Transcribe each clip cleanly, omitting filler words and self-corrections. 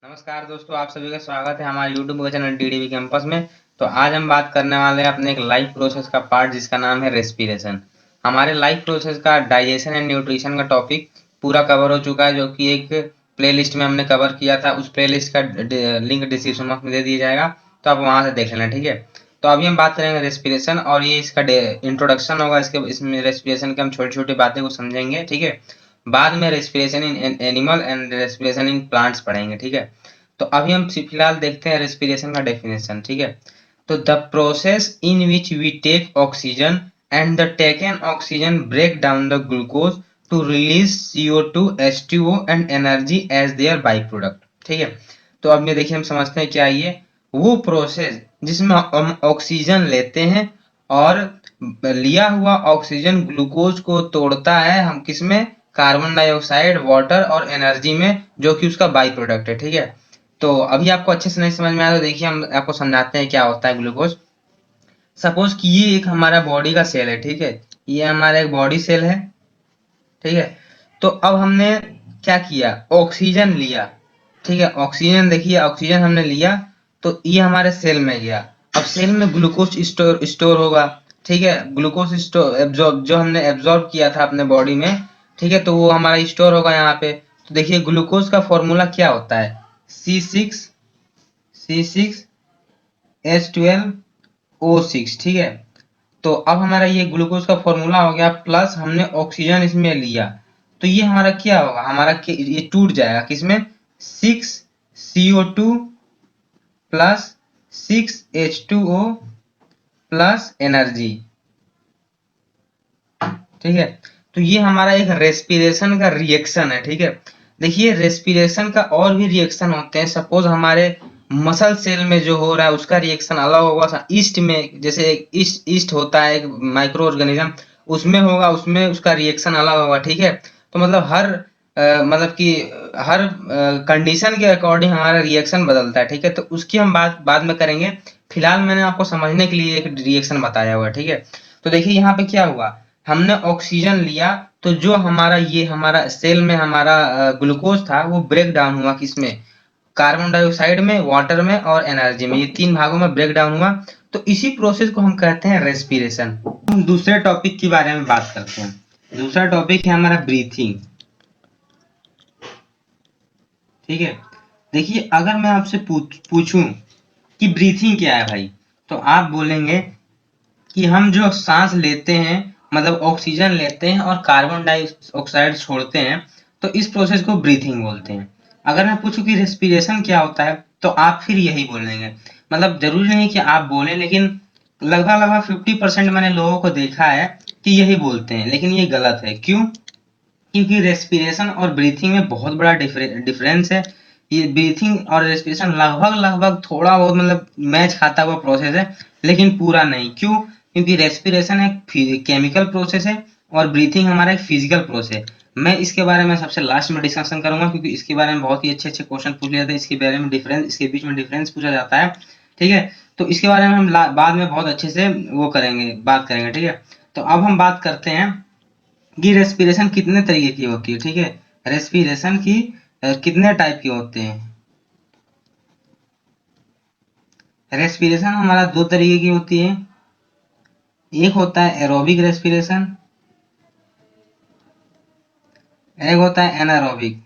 नमस्कार दोस्तों, आप सभी का स्वागत है हमारे YouTube के चैनल डीडीवी कैंपस में। तो आज हम बात करने वाले हैं अपने एक लाइफ प्रोसेस का पार्ट जिसका नाम है रेस्पिरेशन। हमारे लाइफ प्रोसेस का डाइजेशन एंड न्यूट्रिशन का टॉपिक पूरा कवर हो चुका है, जो कि एक प्लेलिस्ट में हमने कवर किया था। उस प्लेलिस्ट का लिंक डिस्क्रिप्शन बॉक्स में दे दिया जाएगा, तो आप वहां से देख लेना, ठीक है। तो अभी हम बात करेंगे रेस्पिरेशन, और ये इसका इंट्रोडक्शन होगा। इसमें रेस्पिरेशन की हम छोटी छोटी बातें को समझेंगे, ठीक है। बाद में respiration in animal and respiration in plants पढ़ेंगे, ठीक है। तो अभी हम फिलहाल देखते हैं रेस्पिरेशन का डेफिनेशन, ठीक है। तो the process in which we take oxygen and the taken oxygen break down the glucose to release CO2, H2O and energy as their by product, ठीक है। तो अब ये देखिए, हम समझते हैं क्या ये वो प्रोसेस जिसमें हम ऑक्सीजन लेते हैं और लिया हुआ ऑक्सीजन ग्लूकोज को तोड़ता है हम किसमें, कार्बन डाइऑक्साइड, वाटर और एनर्जी में, जो कि उसका बाई प्रोडक्ट है, ठीक है। तो अभी आपको अच्छे से नहीं समझ में आया तो देखिए, हम आपको समझाते हैं क्या होता है ग्लूकोज। सपोज कि ये एक हमारा बॉडी का सेल है, ठीक है। ये हमारा एक बॉडी सेल है, ठीक है। तो अब हमने क्या किया, ऑक्सीजन लिया, ठीक है। ऑक्सीजन देखिए, ऑक्सीजन हमने लिया तो ये हमारे सेल में गया। अब सेल में ग्लूकोज स्टोर होगा, ठीक है। ग्लूकोज स्टोर एब्जॉर्ब, जो हमने एब्जॉर्ब किया था अपने बॉडी में, ठीक है, तो वो हमारा स्टोर होगा यहाँ पे। तो देखिए ग्लूकोज का फॉर्मूला क्या होता है, C6H12O6, ठीक है। तो अब हमारा ये ग्लूकोज का फॉर्मूला हो गया, प्लस हमने ऑक्सीजन इसमें लिया, तो ये हमारा क्या होगा, ये टूट जाएगा किसमें, 6CO2 plus 6H2O plus energy, ठीक है। तो ये हमारा एक रेस्पिरेशन का रिएक्शन है, ठीक है। देखिए रेस्पिरेशन का और भी रिएक्शन होते हैं। सपोज हमारे मसल सेल में जो हो रहा है उसका रिएक्शन अलग होगा। ईस्ट में, जैसे ईस्ट होता है एक माइक्रो ऑर्गेनिज्म, उसमें होगा, उसमें उसका रिएक्शन अलग होगा, ठीक है। तो मतलब मतलब कि हर कंडीशन के अकॉर्डिंग हमारा रिएक्शन बदलता है, ठीक है। तो उसकी हम बात बाद में करेंगे। फिलहाल मैंने आपको समझने के लिए एक रिएक्शन बताया हुआ है, ठीक है। तो देखिए यहाँ पे क्या हुआ, हमने ऑक्सीजन लिया तो जो हमारा सेल में हमारा ग्लूकोज था वो ब्रेक डाउन हुआ किसमें, कार्बन डाइऑक्साइड में, वाटर में और एनर्जी में। ये तीन भागों में ब्रेक डाउन हुआ। तो इसी प्रोसेस को हम कहते हैं रेस्पिरेशन। हम दूसरे टॉपिक के बारे में बात करते हैं। दूसरा टॉपिक है हमारा ब्रीथिंग, ठीक है। देखिए अगर मैं आपसे पूछूं कि ब्रीथिंग क्या है भाई, तो आप बोलेंगे कि हम जो सांस लेते हैं, मतलब ऑक्सीजन लेते हैं और कार्बन डाइऑक्साइड छोड़ते हैं, तो इस प्रोसेस को ब्रीथिंग बोलते हैं। अगर मैं पूछूं कि रेस्पिरेशन क्या होता है, तो आप फिर यही बोलेंगे। मतलब जरूरी नहीं कि आप बोले, लेकिन लगभग लगभग 50% मैंने लोगों को देखा है कि यही बोलते हैं, लेकिन ये गलत है। क्यों? क्योंकि रेस्पिरेशन और ब्रीथिंग में बहुत बड़ा डिफरेंस है। ये ब्रीथिंग और रेस्पिरेशन लगभग लगभग थोड़ा बहुत मतलब मैच खाता हुआ प्रोसेस है, लेकिन पूरा नहीं। क्यों? क्योंकि रेस्पिरेशन एक केमिकल प्रोसेस है और ब्रीथिंग हमारा एक फिजिकल प्रोसेस है। मैं इसके बारे में सबसे लास्ट में डिस्कशन करूंगा, क्योंकि इसके बारे में बहुत ही अच्छे अच्छे क्वेश्चन पूछ लिया था। इसके बारे में डिफरेंस, इसके बीच में डिफरेंस पूछा जाता है, ठीक है। तो इसके बारे में हम बाद में बहुत अच्छे से वो करेंगे, बात करेंगे, ठीक है। तो अब हम बात करते हैं कि रेस्पिरेशन कितने तरीके की होती है, ठीक है। रेस्पिरेशन की कितने टाइप के होते हैं। रेस्पिरेशन हमारा दो तरीके की होती है। एक होता है एरोबिक रेस्पिरेशन, एक होता है एनारोबिक,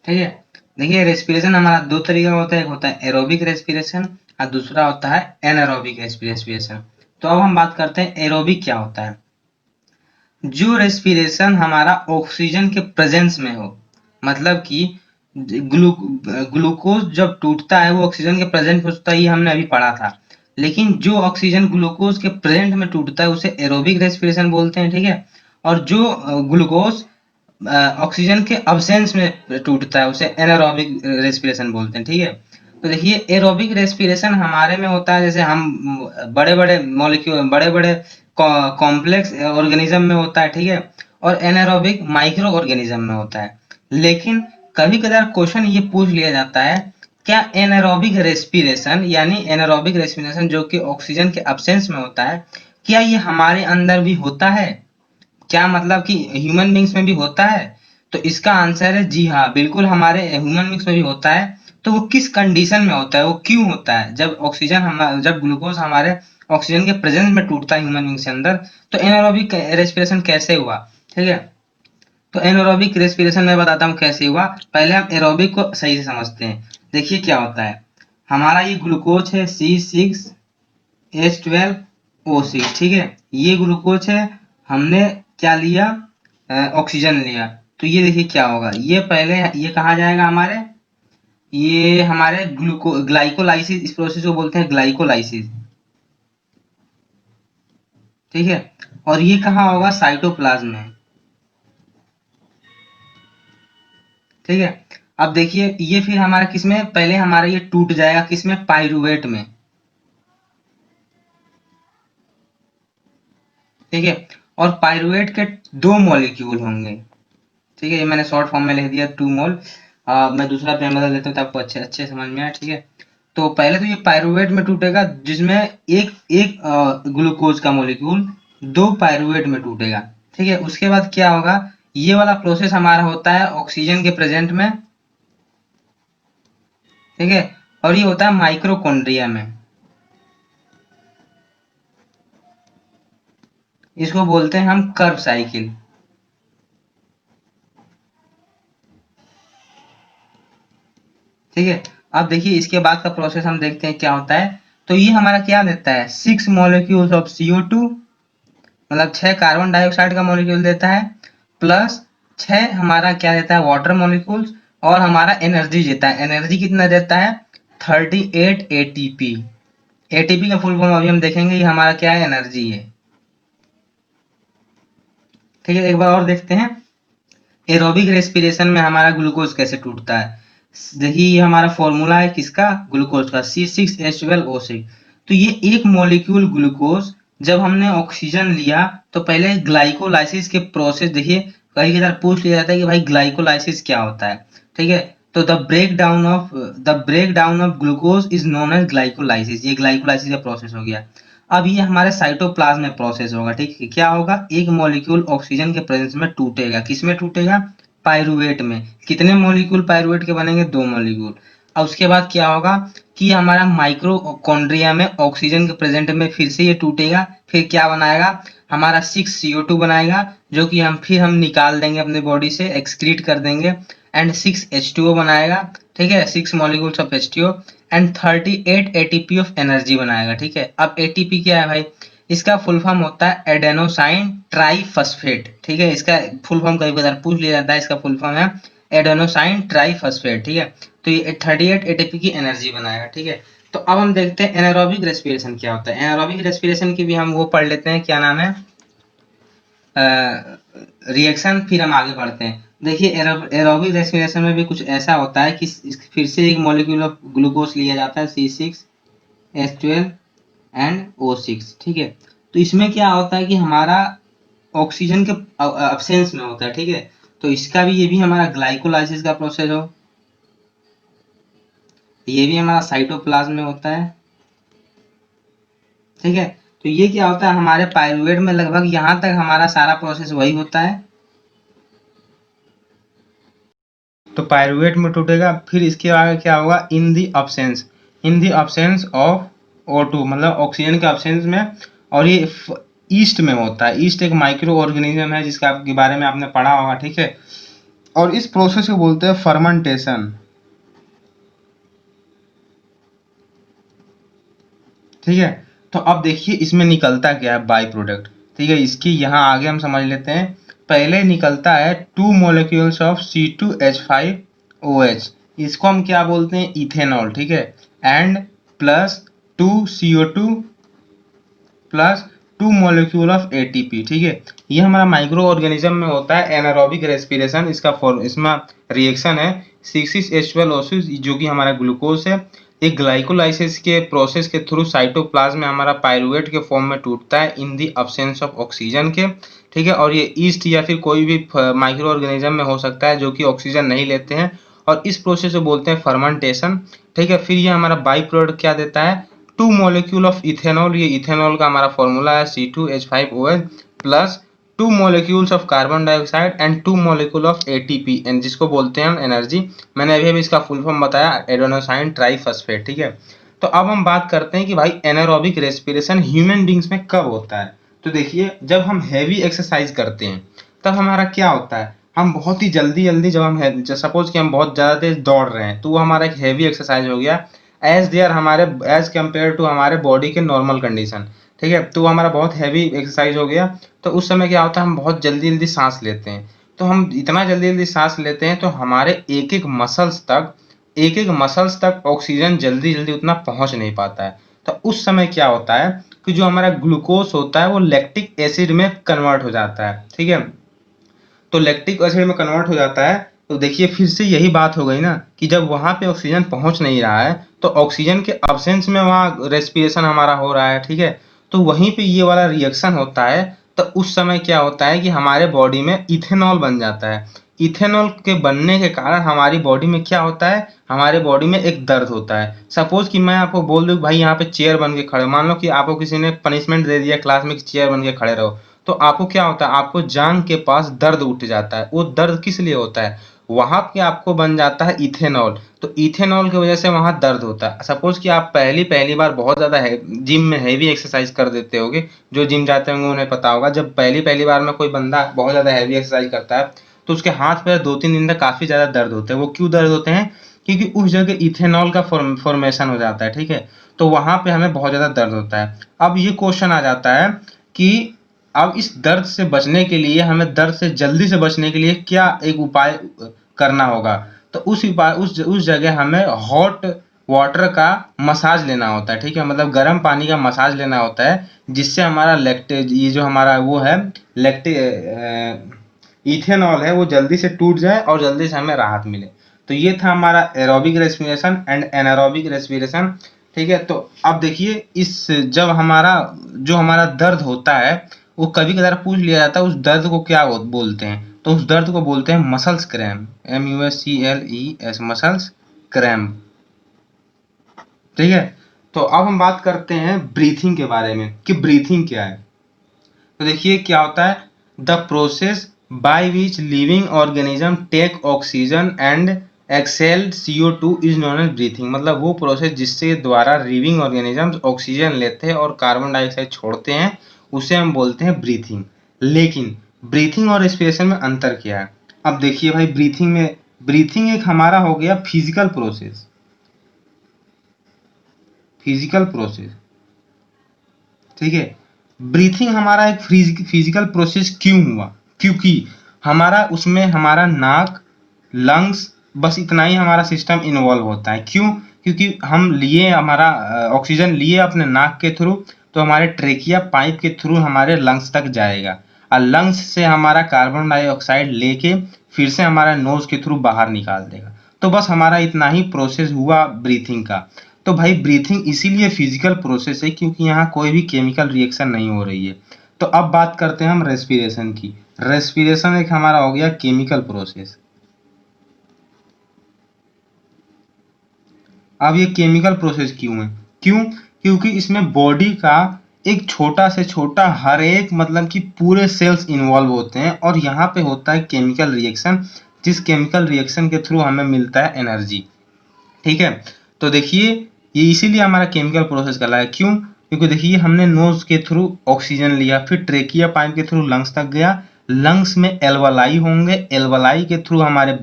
ठीक है। देखिए रेस्पिरेशन हमारा दो तरीका होता है, एक होता है एरोबिक रेस्पिरेशन और दूसरा होता है एनारोबिक रेस्पिरेशन। तो अब हम बात करते हैं एरोबिक क्या होता है। जो रेस्पिरेशन हमारा ऑक्सीजन के प्रेजेंस में हो, मतलब कि ग्लूकोज जब टूटता है वो ऑक्सीजन के प्रेजेंट में होता है, ये हमने अभी पढ़ा था। लेकिन जो ऑक्सीजन ग्लूकोज के प्रेजेंट में टूटता है उसे एरोबिक रेस्पिरेशन बोलते हैं, ठीक है। और जो ग्लूकोज ऑक्सीजन के अब्सेंस में टूटता है उसे एनारोबिक रेस्पिरेशन बोलते हैं, ठीक है। तो देखिए एरोबिक रेस्पिरेशन हमारे में होता है, जैसे हम बड़े बड़े मॉलिक्यूल, बड़े बड़े कॉम्प्लेक्स ऑर्गेनिज्म में होता है, ठीक है। और एनारोबिक माइक्रो ऑर्गेनिज्म में होता है। लेकिन कभी कदार क्वेश्चन ये पूछ लिया जाता है, क्या एनारोबिक रेस्पिरेशन यानी एनारोबिक रेस्पिरेशन जो कि ऑक्सीजन के अब्सेंस में होता है, क्या ये हमारे अंदर भी होता है? क्या मतलब कि ह्यूमन बींग्स में भी होता है? तो इसका आंसर है जी हाँ, बिल्कुल हमारे ह्यूमन बींग्स में भी होता है। तो वो किस कंडीशन में होता है, वो क्यों होता है? जब ग्लूकोज हमारे ऑक्सीजन के प्रेजेंस में टूटता है ह्यूमन बींग्स के अंदर, तो एनारोबिक रेस्पिरेशन कैसे हुआ? ठीक है, तो एनारोबिक रेस्पिरेशन मैं बताता हूँ कैसे हुआ। पहले हम एरोबिक को सही से समझते हैं। देखिए क्या होता है, हमारा ये ग्लूकोज है C6H12O6, ठीक है, ये ग्लूकोज है, हमने क्या लिया, ऑक्सीजन लिया। तो ये देखिए क्या होगा, ये पहले ये कहा जाएगा हमारे, ये हमारे ग्लाइकोलाइसिस, इस प्रोसेस को बोलते हैं ग्लाइकोलाइसिस, ठीक है। और ये कहाँ होगा, साइटोप्लाज्म में, ठीक है। अब देखिए ये फिर हमारा किसमें, पहले हमारा ये टूट जाएगा किसमें, पाइरूवेट में, ठीक है। और पाइरूवेट के दो मॉलिक्यूल होंगे, ठीक है, ये मैंने शॉर्ट फॉर्म में लिख दिया 2 मोल। मैं दूसरा पेन बदल देता हूँ तो आपको अच्छे अच्छे समझ में आए, ठीक है। तो पहले तो ये पाइरूवेट में टूटेगा, जिसमें एक एक ग्लूकोज का मॉलिक्यूल दो पाइरूवेट में टूटेगा, ठीक है। उसके बाद क्या होगा, ये वाला प्रोसेस हमारा होता है ऑक्सीजन के प्रेजेंट में, ठीक है। और ये होता है माइक्रोकॉन्ड्रिया में, इसको बोलते हैं हम कर्व साइकिल, ठीक है। अब देखिए इसके बाद का प्रोसेस हम देखते हैं क्या होता है। तो ये हमारा क्या देता है, 6 मॉलिक्यूल्स ऑफ CO2, मतलब 6 कार्बन डाइऑक्साइड का मॉलिक्यूल देता है, प्लस 6 हमारा क्या देता है, वाटर मॉलिक्यूल्स। और हमारा एनर्जी देता है, एनर्जी कितना देता है, 38 ATP। एटीपी का फुल फॉर्म अभी हम देखेंगे, ये हमारा क्या है, एनर्जी है, ठीक है। एक बार और देखते हैं, एरोबिक रेस्पिरेशन में हमारा ग्लूकोज कैसे टूटता है। देखिए ये हमारा फॉर्मूला है किसका, ग्लूकोज का, C6H12O6। तो ये एक मॉलिक्यूल ग्लूकोज, जब हमने ऑक्सीजन लिया तो पहले ग्लाइकोलाइसिस के प्रोसेस, देखिए कई बार पूछ लिया जाता है कि भाई ग्लाइकोलाइसिस क्या होता है, ठीक है। तो the break down of glucose is known as glycolysis, ये ग्लाइकोलाइसिस का प्रोसेस हो गया। अब ये हमारे साइटोप्लाज्म में प्रोसेस होगा, ठीक है। क्या होगा, एक मॉलिक्यूल ऑक्सीजन के प्रेजेंस में टूटेगा, किसमें टूटेगा, पाइरूवेट में। कितने मॉलिक्यूल पाइरूवेट के बनेंगे, 2 मॉलिक्यूल। और उसके बाद क्या होगा कि हमारा माइक्रोकॉन्ड्रिया में ऑक्सीजन के प्रेजेंट में फिर से ये टूटेगा, फिर क्या बनाएगा, हमारा 6 CO2 बनाएगा, जो कि हम निकाल देंगे अपने बॉडी से, एक्सक्रीट कर देंगे। एंड 6 H2O बनाएगा, ठीक है, 6 molecules of H2O। And 38 ATP of energy बनाएगा, ठीक है। अब ATP क्या है भाई, इसका फुल फॉर्म होता है एडेनोसाइन ट्राइफॉस्फेट, ठीक है। इसका फुल फॉर्म कई बार पूछ लिया जाता है, इसका फुल फॉर्म है एडेनोसाइन ट्राइफॉस्फेट, ठीक है। तो ये 38 ATP की एनर्जी बनाएगा, ठीक है। तो अब हम देखते हैं एनारोबिक रेस्पिरेशन क्या होता है। एनारोबिक रेस्पिरेशन की भी हम वो पढ़ लेते हैं, क्या नाम है, रिएक्शन, फिर हम आगे बढ़ते हैं। देखिए एरोबिक रेस्पिरेशन में भी कुछ ऐसा होता है कि फिर से एक मॉलिक्यूल ऑफ ग्लूकोज लिया जाता है, C6H12 एंड O6, ठीक है। तो इसमें क्या होता है कि हमारा ऑक्सीजन के अब्सेंस में होता है, ठीक है। तो इसका भी, ये भी हमारा ग्लाइकोलाइसिस का प्रोसेस हो, ये भी हमारा साइटोप्लाज्म में होता है, ठीक है। तो ये क्या होता है, हमारे पाइरूवेट में लगभग यहाँ तक हमारा सारा प्रोसेस वही होता है। तो पाइरूवेट में टूटेगा, फिर इसके आगे क्या होगा, इन दी अब्सेंस ऑफ O2, मतलब ऑक्सीजन के अब्सेंस में। और ये ईस्ट में होता है, ईस्ट एक माइक्रो ऑर्गेनिज्म है जिसका के बारे में आपने पढ़ा होगा, ठीक है। और इस प्रोसेस को बोलते हैं फर्मेंटेशन, ठीक है। तो अब देखिए इसमें निकलता क्या है, बाई प्रोडक्ट, ठीक है। इसकी यहाँ आगे हम समझ लेते हैं। पहले निकलता है 2 मॉलिक्यूल्स ऑफ C2H5OH, इसको हम क्या बोलते हैं, इथेनॉल, ठीक है। And plus 2 CO2 plus 2 molecule of ATP, ठीक है। ये हमारा माइक्रो ऑर्गेनिज्म में होता है एनारोबिक रेस्पिरेशन, इसमें रिएक्शन है 6H12O6, जो कि हमारा ग्लूकोज है। एक ग्लाइकोलाइसिस के प्रोसेस के थ्रू साइटोप्लाज्म में हमारा पाइरूवेट के फॉर्म में टूटता है इन दी अब्सेंस ऑफ ऑक्सीजन के, ठीक है। और ये ईस्ट या फिर कोई भी माइक्रो ऑर्गेनिज्म में हो सकता है जो कि ऑक्सीजन नहीं लेते हैं, और इस प्रोसेस को बोलते हैं फर्मेंटेशन, ठीक है। फिर ये हमारा बाई प्रोडक्ट क्या देता है, 2 मॉलिक्यूल ऑफ इथेनॉल, ये इथेनॉल का हमारा फॉर्मूला है C2H5OH plus 2 molecules of carbon dioxide and 2 molecule of ATP, and जिसको बोलते हैं हम एनर्जी। मैंने अभी अभी इसका फुल फॉर्म बताया, एडेनोसाइन ट्राइफॉस्फेट, ठीक है। तो अब हम बात करते हैं कि भाई एनारोबिक रेस्पिरेशन ह्यूमन बींग्स में कब होता है। तो देखिए, जब हम हैवी एक्सरसाइज करते हैं तब हमारा क्या होता है, हम बहुत ही जल्दी जल्दी जब हम सपोज कि हम बहुत ज़्यादा तेज दौड़ रहे हैं तो वो हमारा एक हैवी एक्सरसाइज हो गया एज देयर हमारे एज कम्पेयर टू हमारे बॉडी के नॉर्मल कंडीशन, ठीक है। तो वो हमारा बहुत हैवी एक्सरसाइज हो गया। तो उस समय क्या होता है, हम बहुत जल्दी जल्दी सांस लेते हैं। तो हम इतना जल्दी जल्दी सांस लेते हैं तो हमारे एक एक मसल्स तक ऑक्सीजन जल्दी जल्दी उतना पहुंच नहीं पाता है। तो उस समय क्या होता है कि जो हमारा ग्लूकोज होता है वो लैक्टिक एसिड में कन्वर्ट हो जाता है, ठीक है। तो लैक्टिक एसिड में कन्वर्ट हो जाता है। तो देखिए, फिर से यही बात हो गई ना कि जब वहां पे ऑक्सीजन पहुंच नहीं रहा है तो ऑक्सीजन के अब्सेंस में वहां रेस्पिरेशन हमारा हो रहा है, ठीक है। तो वहीं पे ये वाला रिएक्शन होता है। तो उस समय क्या होता है कि हमारे बॉडी में इथेनॉल बन जाता है। इथेनॉल के बनने के कारण हमारी बॉडी में क्या होता है, हमारे बॉडी में एक दर्द होता है। सपोज कि मैं आपको बोल दूं भाई यहाँ पे चेयर बन के खड़े, मान लो कि आपको किसी ने पनिशमेंट दे दिया क्लास में कि चेयर बन के खड़े रहो, तो आपको क्या होता है, आपको जांघ के पास दर्द उठ जाता है। वो दर्द किस लिए होता है, वहां पे आपको बन जाता है इथेनॉल। तो इथेनॉल की वजह से वहां दर्द होता है। सपोज कि आप पहली पहली बार बहुत ज्यादा जिम में हैवी एक्सरसाइज कर देते होगे, जो जिम जाते होंगे उन्हें पता होगा, जब पहली पहली बार में कोई बंदा बहुत ज्यादा हैवी एक्सरसाइज करता है तो उसके हाथ पैर 2-3 दिन तक काफी ज्यादा दर्द होते हैं। वो क्यों दर्द होते हैं, क्योंकि उस जगह इथेनॉल का फॉर्मेशन हो जाता है, ठीक है। तो वहां पे हमें बहुत ज्यादा दर्द होता है। अब ये क्वेश्चन आ जाता है कि अब इस दर्द से बचने के लिए, हमें दर्द से जल्दी से बचने के लिए क्या एक उपाय करना होगा। तो उस जगह हमें हॉट वाटर का मसाज लेना होता है, ठीक है। मतलब गर्म पानी का मसाज लेना होता है, जिससे हमारा लैक्टेज, ये जो हमारा वो है लैक्टे इथेनॉल है, वो जल्दी से टूट जाए और जल्दी से हमें राहत मिले। तो ये था हमारा aerobic respiration and anaerobic respiration, ठीक है। तो अब देखिए, इस जब हमारा दर्द होता है, वो कभी कभार पूछ लिया जाता है उस दर्द को क्या बोलते हैं। तो उस दर्द को बोलते हैं muscles cramp, MUSCLES, muscles cramp, ठीक है। तो अब हम बात करते हैं ब्रीथिंग के बारे में कि ब्रीथिंग क्या है। तो देखिए क्या होता है, the process by which living organism take oxygen and exhale CO2 is known as breathing. मतलब वो प्रोसेस जिसके द्वारा लिविंग ऑर्गेनिजम्स ऑक्सीजन लेते हैं और कार्बन डाइऑक्साइड छोड़ते हैं, उसे हम बोलते हैं ब्रीथिंग। लेकिन ब्रीथिंग और रेस्पिरेशन में अंतर क्या है। अब देखिए भाई, ब्रीथिंग एक हमारा हो गया फिजिकल प्रोसेस, ठीक है। ब्रीथिंग हमारा एक फिजिकल प्रोसेस क्यों हुआ, क्योंकि हमारा उसमें हमारा नाक, लंग्स, बस इतना ही हमारा सिस्टम इन्वॉल्व होता है। क्यों, क्योंकि हम लिए हमारा ऑक्सीजन लिए अपने नाक के थ्रू, तो हमारे ट्रेकिया पाइप के थ्रू हमारे लंग्स तक जाएगा, और लंग्स से हमारा कार्बन डाइऑक्साइड लेके फिर से हमारा नोज के थ्रू बाहर निकाल देगा। तो बस हमारा इतना ही प्रोसेस हुआ ब्रीथिंग का। तो भाई ब्रीथिंग इसीलिए फिजिकल प्रोसेस है क्योंकि यहाँ कोई भी केमिकल रिएक्शन नहीं हो रही है। तो अब बात करते हैं हम रेस्पिरेशन की। रेस्पिरेशन एक हमारा हो गया केमिकल प्रोसेस। अब ये केमिकल प्रोसेस क्यों है, क्यों, क्योंकि इसमें बॉडी का एक छोटा से छोटा हर एक, मतलब कि पूरे सेल्स इन्वॉल्व होते हैं, और यहाँ पे होता है केमिकल रिएक्शन, जिस केमिकल रिएक्शन के थ्रू हमें मिलता है एनर्जी, ठीक है। तो देखिए, ये इसीलिए हमारा केमिकल प्रोसेस कहलाता है। क्यों, क्योंकि देखिए हमने नोज के थ्रू ऑक्सीजन लिया, फिर ट्रेकिया पाइप के थ्रू लंग्स तक गया, लंग्स में एल्वलाई होंगे, एल्वलाई के थ्रू हमारे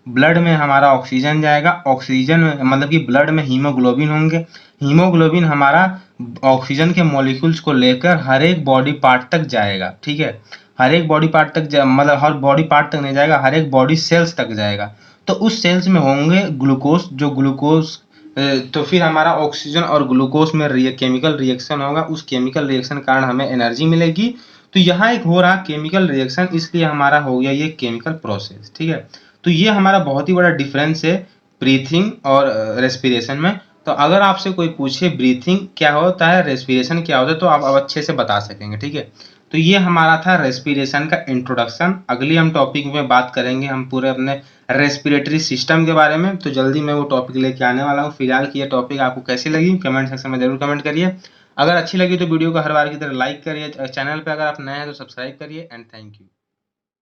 ब्लड में हमारा ऑक्सीजन जाएगा, ऑक्सीजन मतलब कि ब्लड में हीमोग्लोबिन होंगे, हीमोग्लोबिन हमारा ऑक्सीजन के मॉलिक्यूल्स को लेकर हर एक बॉडी पार्ट तक जाएगा, ठीक है। हर एक बॉडी पार्ट तक मतलब हर बॉडी पार्ट तक नहीं जाएगा, हर एक बॉडी सेल्स तक जाएगा। तो उस सेल्स में होंगे ग्लूकोज, तो फिर हमारा ऑक्सीजन और ग्लूकोज में केमिकल रिएक्शन होगा, उस केमिकल रिएक्शन के कारण हमें एनर्जी मिलेगी। तो यहाँ एक हो रहा केमिकल रिएक्शन, इसलिए हमारा हो गया ये केमिकल प्रोसेस, ठीक है। तो ये हमारा बहुत ही बड़ा डिफरेंस है ब्रीथिंग और रेस्पिरेशन में। तो अगर आपसे कोई पूछे ब्रीथिंग क्या होता है, रेस्पिरेशन क्या होता है, तो आप अब अच्छे से बता सकेंगे, ठीक है। तो ये हमारा था रेस्पिरेशन का इंट्रोडक्शन। अगली हम टॉपिक में बात करेंगे हम पूरे अपने रेस्पिरेटरी सिस्टम के बारे में। तो जल्दी मैं वो टॉपिक लेके आने वाला हूँ। फिलहाल की ये टॉपिक आपको कैसी लगी कमेंट सेक्शन में जरूर कमेंट करिए। अगर अच्छी लगी तो वीडियो को हर बार की तरह लाइक करिए, चैनल पे अगर आप नए हैं तो सब्सक्राइब करिए एंड थैंक यू।